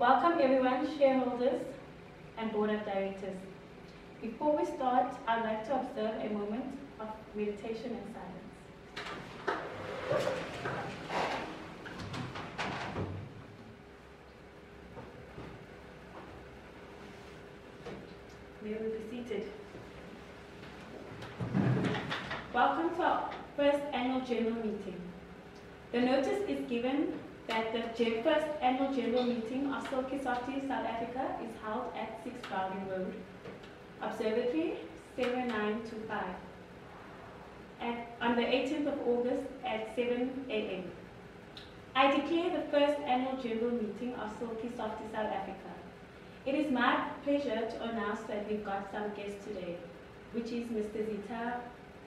Welcome everyone, shareholders and board of directors. Before we start, I'd like to observe a moment of meditation and silence. May we be seated. Welcome to our first annual general meeting. The notice is given that the first annual general meeting of Silkysofty South Africa is held at 6 Browning Road, Observatory 7925, on the 18th of August at 7 a.m. I declare the first annual general meeting of Silkysofty South Africa. It is my pleasure to announce that we've got some guests today, which is Mr. Zita,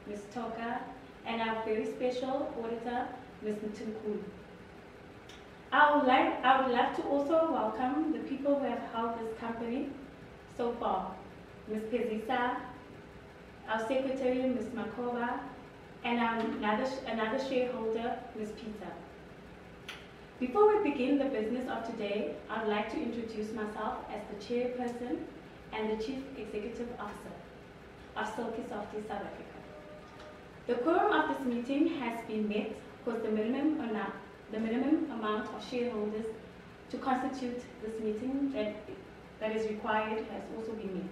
Ms. Toka, and our very special auditor, Ms. Mtunkulu. I would love to also welcome the people who have held this company so far, Ms. Pezisa, our secretary, Ms. Makoba, and another shareholder, Ms. Peter. Before we begin the business of today, I would like to introduce myself as the chairperson and the chief executive officer of Silkysofty South Africa. The quorum of this meeting has been met because the minimum amount of shareholders to constitute this meeting that is required has also been met.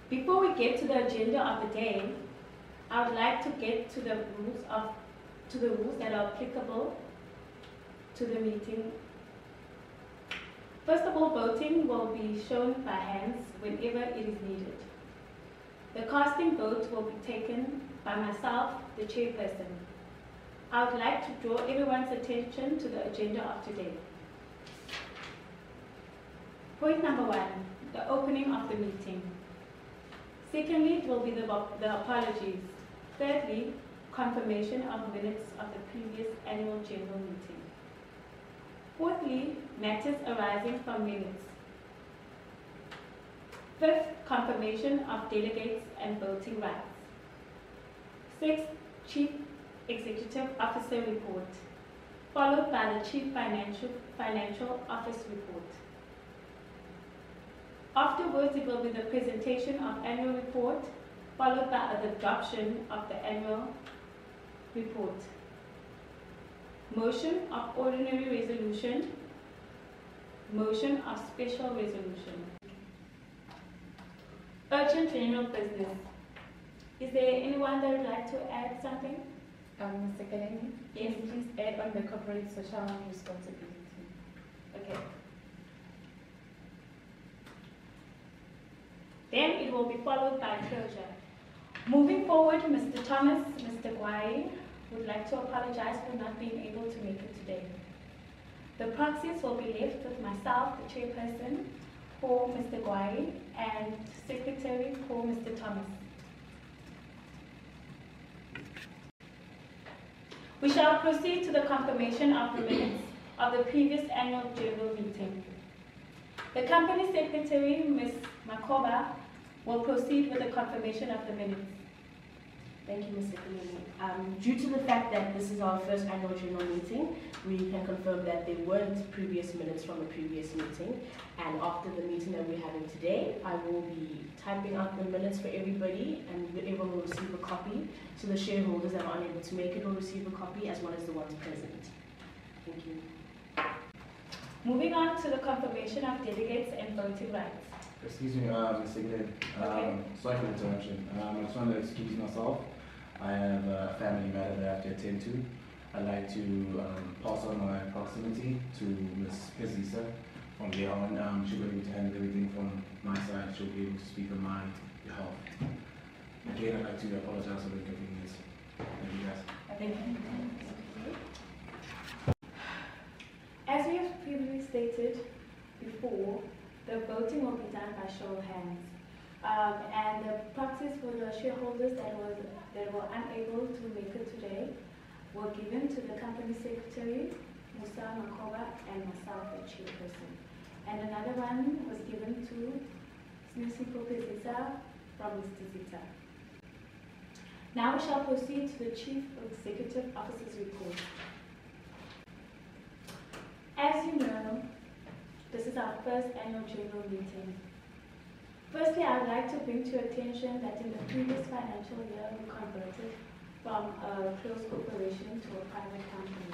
Before we get to the agenda of the day, I would like to get to the rules that are applicable to the meeting. First of all, voting will be shown by hands whenever it is needed. The casting vote will be taken by myself, the chairperson. I would like to draw everyone's attention to the agenda of today. Point number 1, the opening of the meeting. Secondly, it will be the apologies. Thirdly, confirmation of minutes of the previous annual general meeting. Fourthly, matters arising from minutes. Fifth, confirmation of delegates and voting rights. Sixth, Chief Executive Officer report, followed by the Chief Financial Office report. Afterwards, it will be the presentation of annual report, followed by the adoption of the annual report. Motion of ordinary resolution, motion of special resolution. Urgent general business. Is there anyone that would like to add something? Mr. Kaleni, yes, please add on the corporate social responsibility. Okay. Then it will be followed by closure. Moving forward, Mr. Thomas, Mr. Gwai would like to apologize for not being able to make it today. The proxies will be left with myself, the chairperson, for Mr. Gwai, and secretary for Mr. Thomas. We shall proceed to the confirmation of the minutes of the previous annual general meeting. The company secretary, Ms. Makoba, will proceed with the confirmation of the minutes. Thank you, Mr. Kaleni. Due to the fact that this is our first annual general meeting, we can confirm that there weren't previous minutes from a previous meeting. And after the meeting that we're having today, I will be typing out the minutes for everybody, and everyone will receive a copy. So the shareholders that are unable to make it will receive a copy, as well as the ones present. Thank you. Moving on to the confirmation of delegates and voting rights. Excuse me, Mr. Glenn. Okay. Sorry for the interruption. I just want to excuse myself. I have a family matter that I have to attend to. I'd like to pass on my proximity to Ms. Pezisa. From there on, she'll be able to handle everything from my side. She'll be able to speak on my behalf. Again, I'd like to apologize for the inconvenience. Thank you, guys. Thank you. As we have previously stated before, the voting will be done by show of hands. And the proxies for the shareholders that were unable to make it today were given to the company secretary, Musa Makoba, and myself, the chairperson. And another one was given to Silkysofty Pezisa from Mr. Zita. Now we shall proceed to the Chief Executive Officer's report. As you know, the first annual general meeting. Firstly, I would like to bring to your attention that in the previous financial year, we converted from a closed corporation to a private company.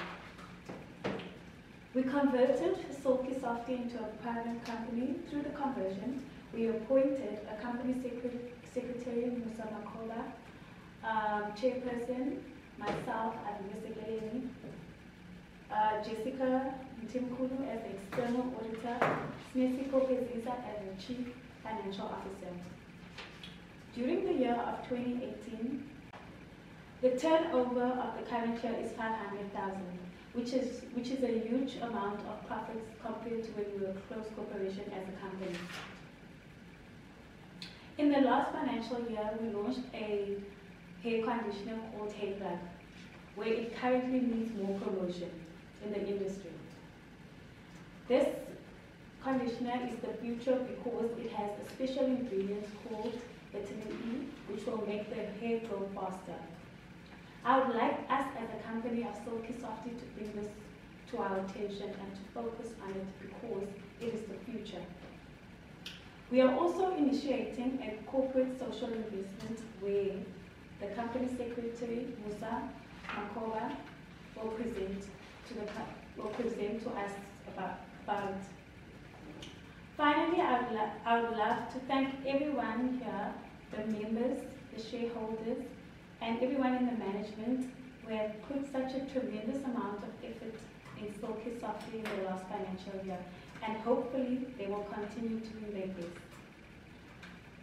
We converted Silkysofty into a private company. Through the conversion, we appointed a company secretary, Musa Makola, chairperson, myself, Admisekeleni, Jessica Mtimkulu as the external auditor, Snesiko Peziza as the chief financial officer. During the year of 2018, the turnover of the current year is 500,000, which is a huge amount of profits compared to when we were a closed corporation as a company. In the last financial year, we launched a hair conditioner called Hair Plug, where it currently needs more promotion in the industry. This conditioner is the future because it has a special ingredient called vitamin E, which will make the hair grow faster. I would like us as a company of Silkysofty to bring this to our attention and to focus on it because it is the future. We are also initiating a corporate social investment where the company secretary, Musa Makola, will present to us about it. Finally, I would love to thank everyone here, the members, the shareholders, and everyone in the management who have put such a tremendous amount of effort in Silkysofty in the last financial year, and hopefully they will continue to do their best.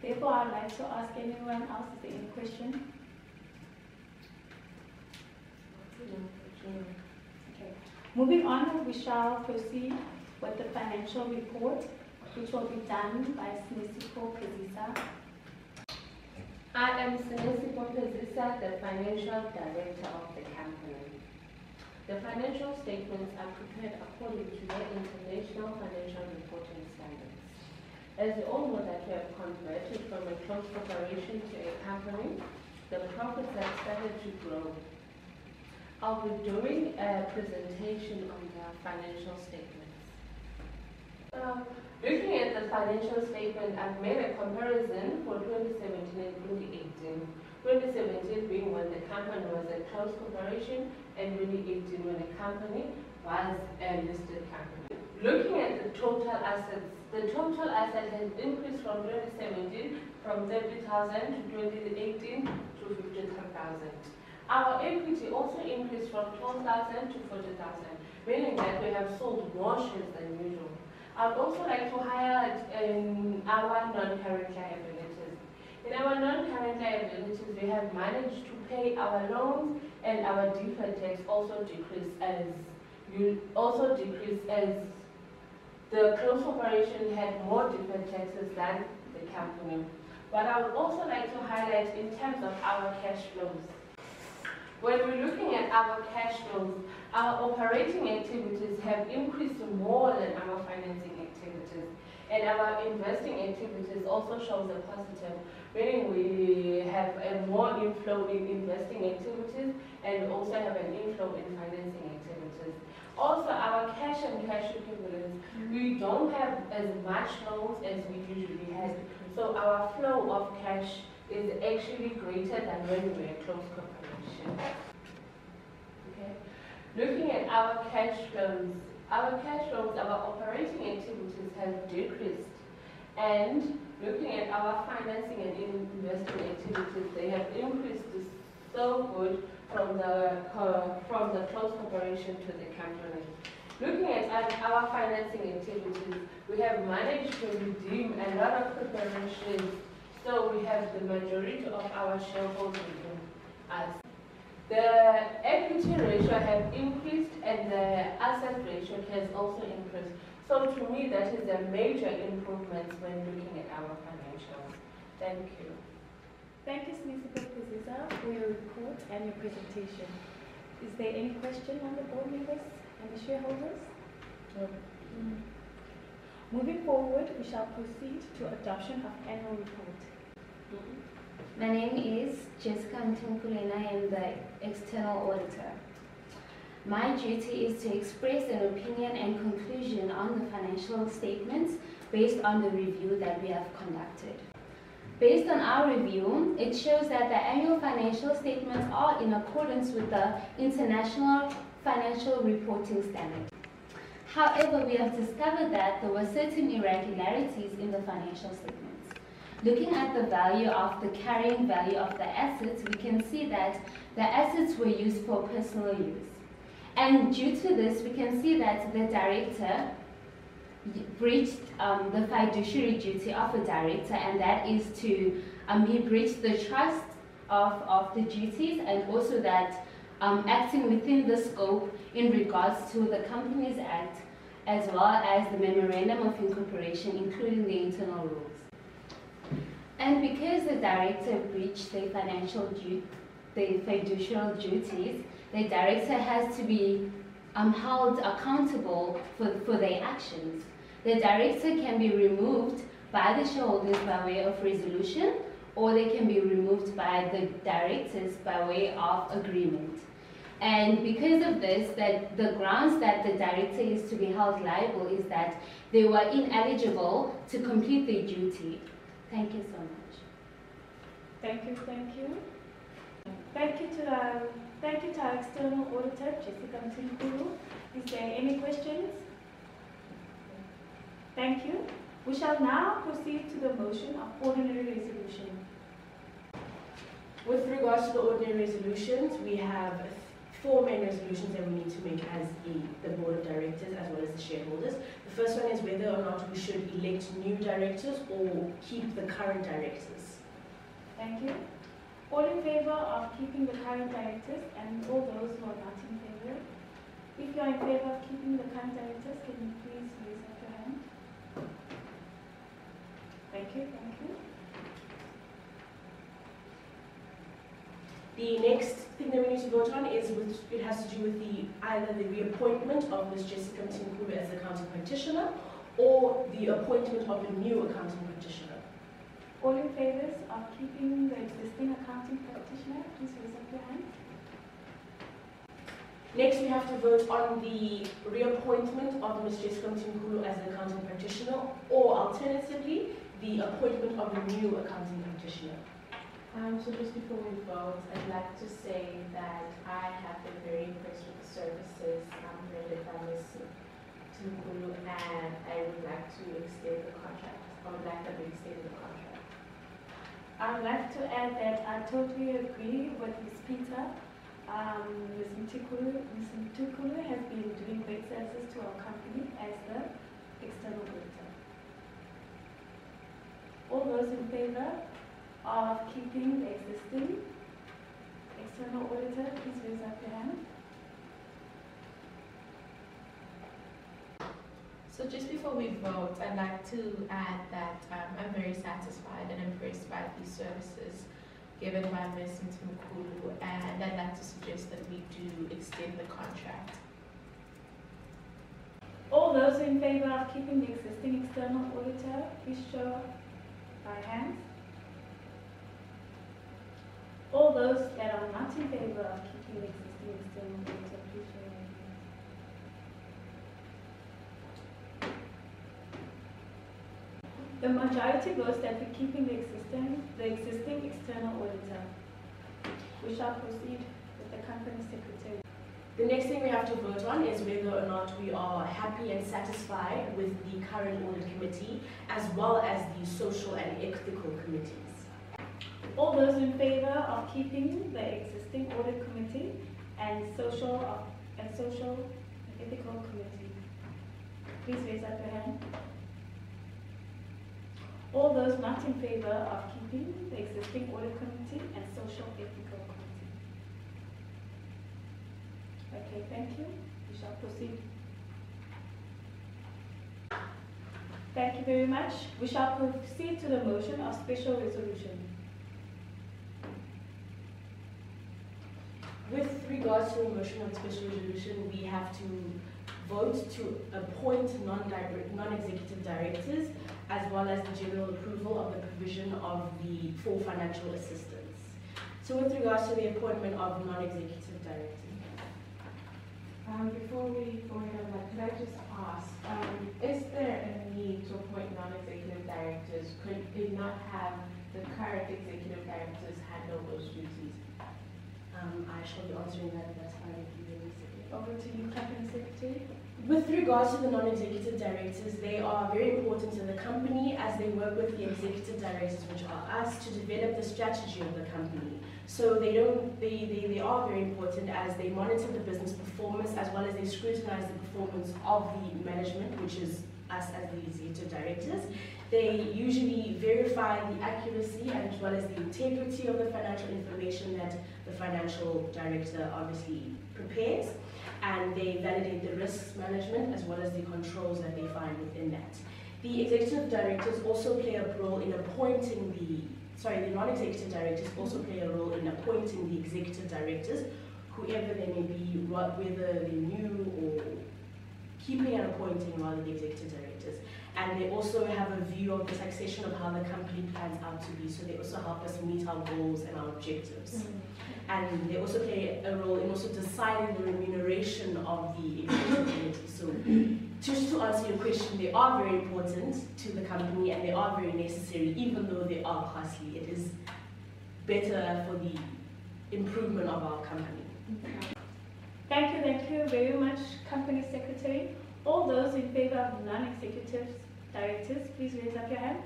Therefore, I'd like to ask anyone else, is there any question? Okay. Moving on, we shall proceed with the financial report, which will be done by Snesiko Peziza. I am Silkysofty Peziza, the Financial Director of the company. The financial statements are prepared according to the International Financial Reporting Standards. As you all know that we have converted from a closed corporation to a company, the profits have started to grow. I'll be doing a presentation on the financial statements. Looking at the financial statement, I've made a comparison for 2017 and 2018. 2017 being when the company was a closed corporation, and 2018 when the company was a listed company. Looking at the total assets has increased from 2017 from 30,000 to 2018 to 53,000. Our equity also increased from 12,000 to 40,000, meaning that we have sold more shares than usual. I would also like to highlight our non-current liabilities. In our non-current liabilities, we have managed to pay our loans, and our deferred tax also decreased as the closed corporation had more deferred taxes than the company. But I would also like to highlight in terms of our cash flows. When we're looking at our cash flows, our operating activities have increased more than our financing activities. And our investing activities also shows a positive, meaning we have a more inflow in investing activities and also have an inflow in financing activities. Also, our cash and cash equivalents, we don't have as much loans as we usually had. So our flow of cash is actually greater than when we were a closed corporation. Okay. Looking at our cash flows, our operating activities have decreased. And looking at our financing and investing activities, they have increased so good from the closed corporation to the company. Looking at our financing activities, we have managed to redeem a lot of corporations, so we have the majority of our shareholders in us. The equity ratio has increased and the asset ratio has also increased. So to me, that is a major improvement when looking at our financials. Thank you. Thank you, Snesiko Peziza, for your report and your presentation. Is there any question on the board members and the shareholders? No. Moving forward, we shall proceed to adoption of annual report. My name is Jessica Mtimkulu and I am the external auditor. My duty is to express an opinion and conclusion on the financial statements based on the review that we have conducted. Based on our review, it shows that the annual financial statements are in accordance with the International Financial Reporting Standards. However, we have discovered that there were certain irregularities in the financial statements. Looking at the value of the carrying value of the assets, we can see that the assets were used for personal use. And due to this, we can see that the director breached the fiduciary duty of a director, and that is to, he breached the trust of the duties, and also that acting within the scope in regards to the Companies Act, as well as the Memorandum of Incorporation, including the internal rules. And because the director breached the fiduciary duties, the director has to be held accountable for their actions. The director can be removed by the shareholders by way of resolution, or they can be removed by the directors by way of agreement. And because of this, that the grounds that the director is to be held liable is that they were ineligible to complete their duty. Thank you so much. Thank you, thank you. Thank you to our external auditor, Jessica Mtinkulu. Is there any questions? Thank you. We shall now proceed to the motion of ordinary resolution. With regards to the ordinary resolutions, we have 4 main resolutions that we need to make as the board of directors as well as the shareholders. The first one is whether or not we should elect new directors or keep the current directors. Thank you. All in favor of keeping the current directors, and all those who are not in favor? If you are in favor of keeping the current directors, can you please raise up your hand? Thank you, thank you. The next thing that we need to vote on is it has to do with either the reappointment of Ms. Jessica Mtinkulu as accounting practitioner or the appointment of a new accounting practitioner. All in favor of keeping the existing accounting practitioner, please raise up your hand. Next, we have to vote on the reappointment of Ms. Jessica Mtinkulu as an accounting practitioner, or alternatively, the appointment of a new accounting practitioner. So just before we vote, I'd like to say that I have been very impressed with the services rendered by Ms. Mtinkulu, and I would like to extend the contract. I would like that we extend the contract. I would like to add that I totally agree with Ms. Peter. Ms. Mtinkulu has been doing great services to our company as the external auditor. All those in favor of keeping the existing external auditor, please raise up your hand. So just before we vote, I'd like to add that I'm very satisfied and impressed by these services given by Ms. Mtinkulu, and I'd like to suggest that we do extend the contract. All those in favor of keeping the existing external auditor, please show by hands. All those that are not in favor of keeping the existing external auditor, please show your hands. The majority votes that we're keeping the existing external auditor. We shall proceed with the company secretary. The next thing we have to vote on is whether or not we are happy and satisfied with the current audit committee as well as the social and ethical committees. All those in favor of keeping the existing audit committee and social and ethical committee, please raise up your hand. All those not in favor of keeping the existing audit committee and social ethical committee. Okay, thank you. We shall proceed. Thank you very much. We shall proceed to the motion of special resolution. With regards to the motion on special resolution, we have to vote to appoint non-executive directors as well as the general approval of the provision of the full financial assistance. So with regards to the appointment of non-executive directors. Before we go ahead, could I just ask, is there a need to appoint non-executive directors? Could it not have the current executive directors handle those duties? I shall be answering that, if that's fine with you. Over to you, Company Secretary. With regards to the non-executive directors, they are very important to the company as they work with the executive directors, which are us, to develop the strategy of the company. So they are very important as they monitor the business performance as well as they scrutinize the performance of the management, which is us as the executive directors. They usually verify the accuracy as well as the integrity of the financial information that the financial director obviously prepares, and they validate the risks management as well as the controls that they find within that. The executive directors also play a role in appointing the non-executive directors also play a role in appointing the executive directors, whoever they may be, whether they're new or keeping and appointing rather the executive directors. And they also have a view of the taxation of how the company plans out to be, so they also help us meet our goals and our objectives. And they also play a role in also deciding the remuneration of the executive committee. So just to answer your question, they are very important to the company and they are very necessary, even though they are costly. It is better for the improvement of our company. Thank you very much, Company Secretary. All those in favor of non-executive directors, please raise up your hand.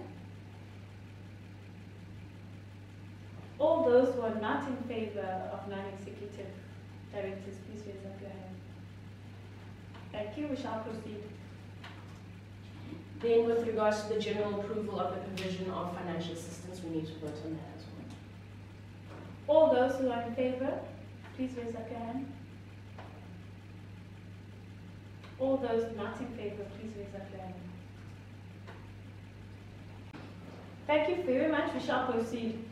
All those who are not in favor of non-executive directors, please raise up your hand. Thank you. We shall proceed. Then with regards to the general approval of the provision of financial assistance, we need to vote on that as well. All those who are in favor, please raise up your hand. All those not in favor, please raise up your hand. Thank you very much. We shall proceed.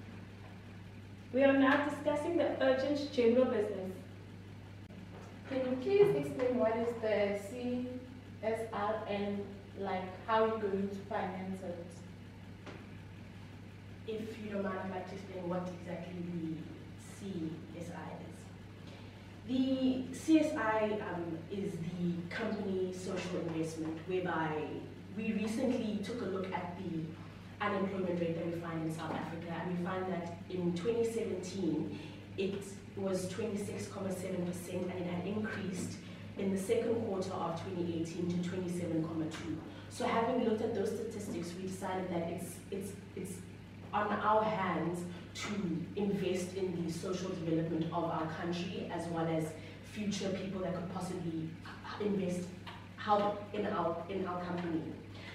We are now discussing the urgent general business. Can you please explain what is the CSR and how you're going to finance it? If you don't mind, I'd like to explain what exactly the CSI is. The CSI is the company social investment, whereby we recently took a look at the unemployment rate that we find in South Africa, and we find that in 2017 it was 26.7% and it had increased in the second quarter of 2018 to 27.2%. So having looked at those statistics, we decided that it's on our hands to invest in the social development of our country as well as future people that could possibly help in our company.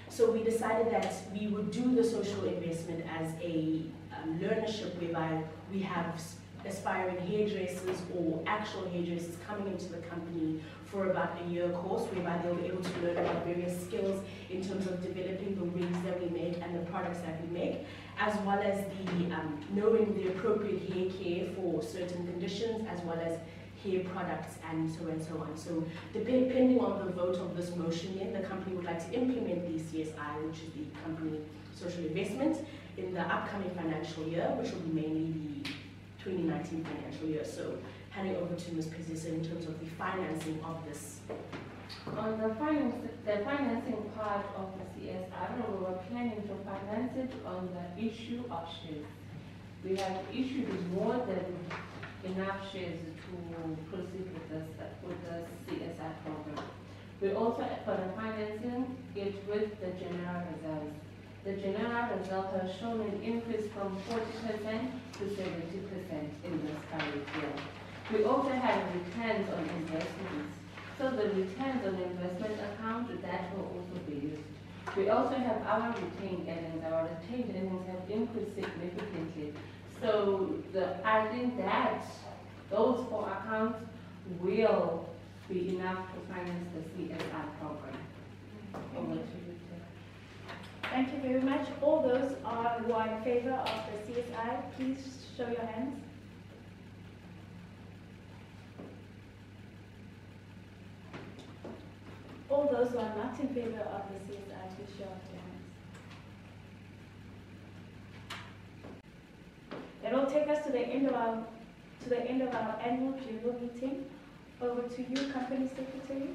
So we decided that we would do the social investment as a learnership, whereby we have aspiring hairdressers or actual hairdressers coming into the company for about a year course, whereby they'll be able to learn about various skills in terms of developing the wigs that we make and the products that we make, as well as the knowing the appropriate hair care for certain conditions, as well as hair products and so on. So depending on the vote of this motion, then the company would like to implement the CSI, which is the company social investment, in the upcoming financial year, which will be mainly the 2019 financial year. So handing over to Ms. Pesisa in terms of the financing of this. On the financing part of the CSR, we were planning to finance it on the issue of shares. We have issued more than enough shares to proceed with the CSR program. We also, for the financing, it with the general reserves. The general reserve has shown an increase from 40% to 70% in this current year. We also have returns on investments. So the returns on investment account, that will also be used. We also have our retained earnings. Our retained earnings have increased significantly. So I think that those four accounts will be enough to finance the CSR program. Over to you. Thank you very much. All those who are in favor of the CSI, please show your hands. All those who are not in favor of the CSI, please show your hands. That will take us to the end of our annual general meeting. Over to you, Company Secretary.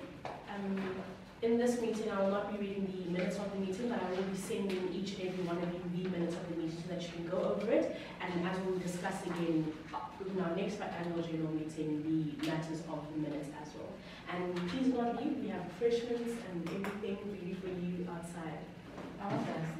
In this meeting, I will not be reading the minutes of the meeting, but I will be sending each and every one of you the minutes of the meeting so that you can go over it. And as we'll discuss again in our next annual general meeting, the matters of the minutes as well. And please do not leave. We have refreshments and everything ready for you outside. Awesome.